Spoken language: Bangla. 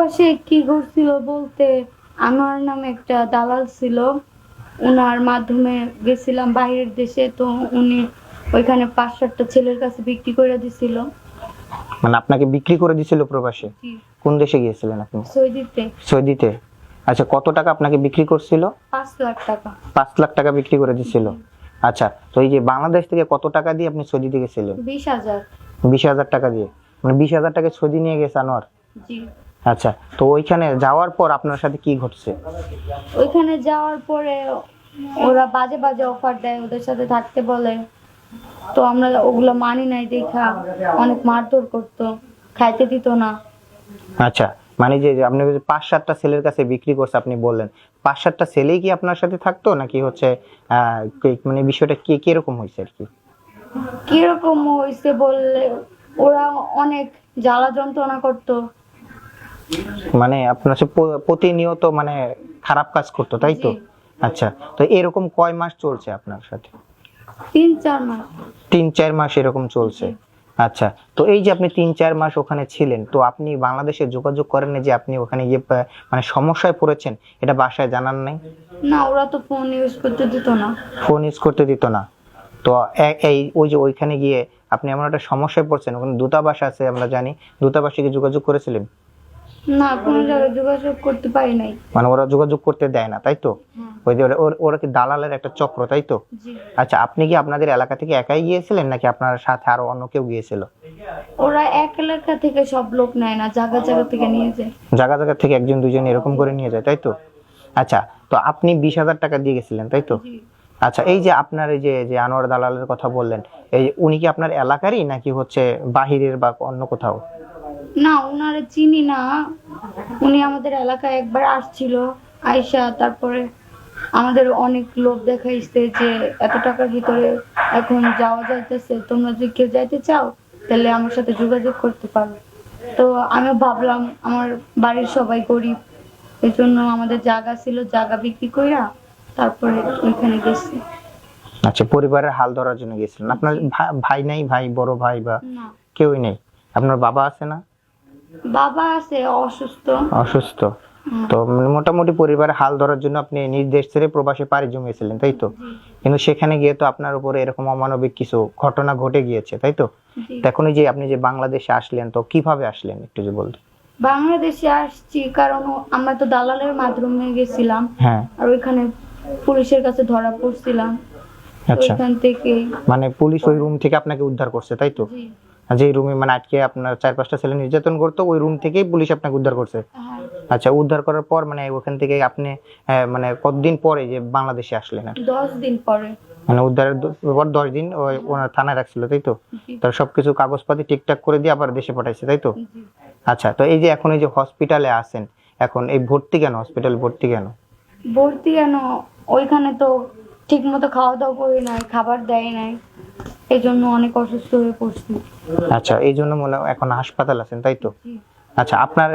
প্রবাসে কি করছিল বলতে, আমার নামে একটা দালাল ছিল, ওনার মাধ্যমে গেছিলাম বাইরের দেশে। তো উনি ওইখানে 5-7টা ছেলের কাছে বিক্রি করে দিছিল। মানে আপনাকে বিক্রি করে দিছিল প্রবাসে? জি। কোন দেশে গিয়েছিলেন আপনি? সৌদিতে। সৌদিতে। আচ্ছা, কত টাকা আপনাকে বিক্রি করছিল? 5 লাখ টাকা। 5 লাখ টাকা বিক্রি করে দিছিল। আচ্ছা, তো এই যে বাংলাদেশ থেকে কত টাকা দিয়ে আপনি সৌদিতে গেছিলেন? 20,000। 20,000 টাকা দিয়ে, মানে 20,000 টাকা সৌদি নিয়ে গেছে আনোয়ার? জি। আচ্ছা, তো ওইখানে যাওয়ার পর আপনার সাথে কি ঘটছে? ওইখানে যাওয়ার পরে ওরা বাজে বাজে অফার দেয়, ওদের সাথে থাকতে বলে। তো আমরা ওগুলো মানি নাই, দেখা অনেক মারধর করতো, খাইতে দিত না। আচ্ছা, মানে যে যে আপনি 5-7টা ছেলের কাছে বিক্রি করছে আপনি বললেন, 5-7টা ছেলেই কি আপনার সাথে থাকতো নাকি হচ্ছে মানে বিষয়টা কি কিরকম হয়েছে আর কি? কিরকম হয়েছে বললে, ওরা অনেক জ্বালা যন্ত্রণা করতো। মানে আপনার সাথে প্রতিনিয়ত মানে খারাপ কাজ করতো, তাই তো? জি। আচ্ছা, তো এরকম কয় মাস চলছে আপনার সাথে? 3-4 মাস। 3-4 মাস এরকম চলছে। আচ্ছা, তো এই যে আপনি 3-4 মাস ওখানে ছিলেন, তো আপনি বাংলাদেশে যোগাযোগ করেন না যে আপনি ওখানে গিয়ে মানে সমস্যায় পড়েছেন, এটা বাসায় জানান নাই? না, ওরা তো ফোন ইউজ করতে দিত না। ফোন ইউজ করতে দিত না? তো এই ওই যে ওইখানে গিয়ে আপনি এমন একটা সমস্যায় পড়ছেন, ওখানে দূতাবাস আছে আমরা জানি, দূতাবাসে কি যোগাযোগ করেছিলেন? না, কোনো জায়গায় যোগাযোগ করতে পারি নাই। মানে ওরা যোগাযোগ করতে দেয় না, তাই তো? হ্যাঁ। ওই যে ওরা কি দালালের একটা চক্র, তাই তো? জি। আচ্ছা, আপনি কি আপনাদের এলাকা থেকে একাই গিয়েছিলেন নাকি আপনার সাথে আরো অন্য কেউ গিয়েছিল? ওরা এক এলাকা থেকে সব লোক নেয় না, জায়গা জায়গা থেকে নিয়ে যায়। জায়গা জায়গা থেকে 1-2 জন এরকম করে নিয়ে যায়, তাই তো? আচ্ছা, তো আপনি 20,000 টাকা দিয়ে গেছিলেন, তাই তো? জি। আচ্ছা, এই যে আপনার এই যে যে আনোয়ার দালালের কথা বললেন, এই উনি কি আপনার এলাকারই নাকি হচ্ছে বাহিরের বা অন্য কোথাও? না, ওনারে চিনি না। উনি আমাদের এলাকায় একবার আসছিল, আয়শা তারপরে আমাদের অনেক লোভ দেখাইছে যে এত টাকার ভিতরে এখন যাওয়া যাইতেছে, তোমরা যদি কেউ যাইতে চাও তাহলে আমার সাথে যোগাযোগ করতে পারো। তো আমি ভাবলাম আমার বাড়ির সবাই গরিব, এই জন্য আমাদের জায়গা ছিল, জায়গা বিক্রি কইরা তারপরে ওইখানে গেছি। আচ্ছা, পরিবারের হাল ধরার জন্য গেছিলেন। আপনার ভাই নাই? ভাই, বড় ভাই বা না, কেউই নেই? আপনার বাবা আছে না? বাবা আছে, অসুস্থ। অসুস্থ। তো মোটামুটি পরিবারের হাল ধরার জন্য আপনি নিজ দেশ ছেড়ে প্রবাসে পাড়ি জমিয়েছিলেন, তাই তো? জি। কিন্তু সেখানে গিয়ে তো আপনার উপরে এরকম অমানবিক কিছু ঘটনা ঘটে গিয়েছে, তাই তো? জি। তো এখন এই যে আপনি যে বাংলাদেশে আসলেন, তো কিভাবে আসলেন একটু যে বলতেন? বাংলাদেশে আসছি কারণ আমরা তো দালালের মাধ্যমে গেছিলাম, হ্যাঁ। আর ওইখানে পুলিশের কাছে ধরা পড়ছিলাম। আচ্ছা, ওইখান থেকে। মানে পুলিশ ওই রুম থেকে আপনাকে উদ্ধার করছে, তাই তো? জি। যে রুমে মানে আটকে আপনার 4-5টা ছেলে নির্যাতন করতো, ওই রুম থেকেই পুলিশ আপনাকে উদ্ধার করছে? হ্যাঁ। আচ্ছা, উদ্ধার করার পর মানে ওখান থেকে আপনি মানে কতদিন পরে যে বাংলাদেশে আসলেন আর কি? 10 দিন পরে। মানে উদ্ধারের পর 10 দিন ওই ওনার থানায় রাখছিল, তাই তো? জি। তার সবকিছু কাগজপাতি ঠিকঠাক করে দিয়ে আবার দেশে পাঠাইছে, তাই তো? জি। আচ্ছা, তো এই যে এখন এই যে হসপিটালে আছেন, এখন এই ভর্তি কেন, হসপিটাল ভর্তি কেন? ভর্তি কেন? ওইখানে তো ঠিক মতো খাওয়া দাওয়া করি নাই, খাবার দেয় নাই, এই জন্য অনেক অসুস্থ হয়ে পড়ছি। আচ্ছা, এই জন্য মনে হয় এখন হাসপাতাল আছেন, তাই তো? জি। আচ্ছা, আপনার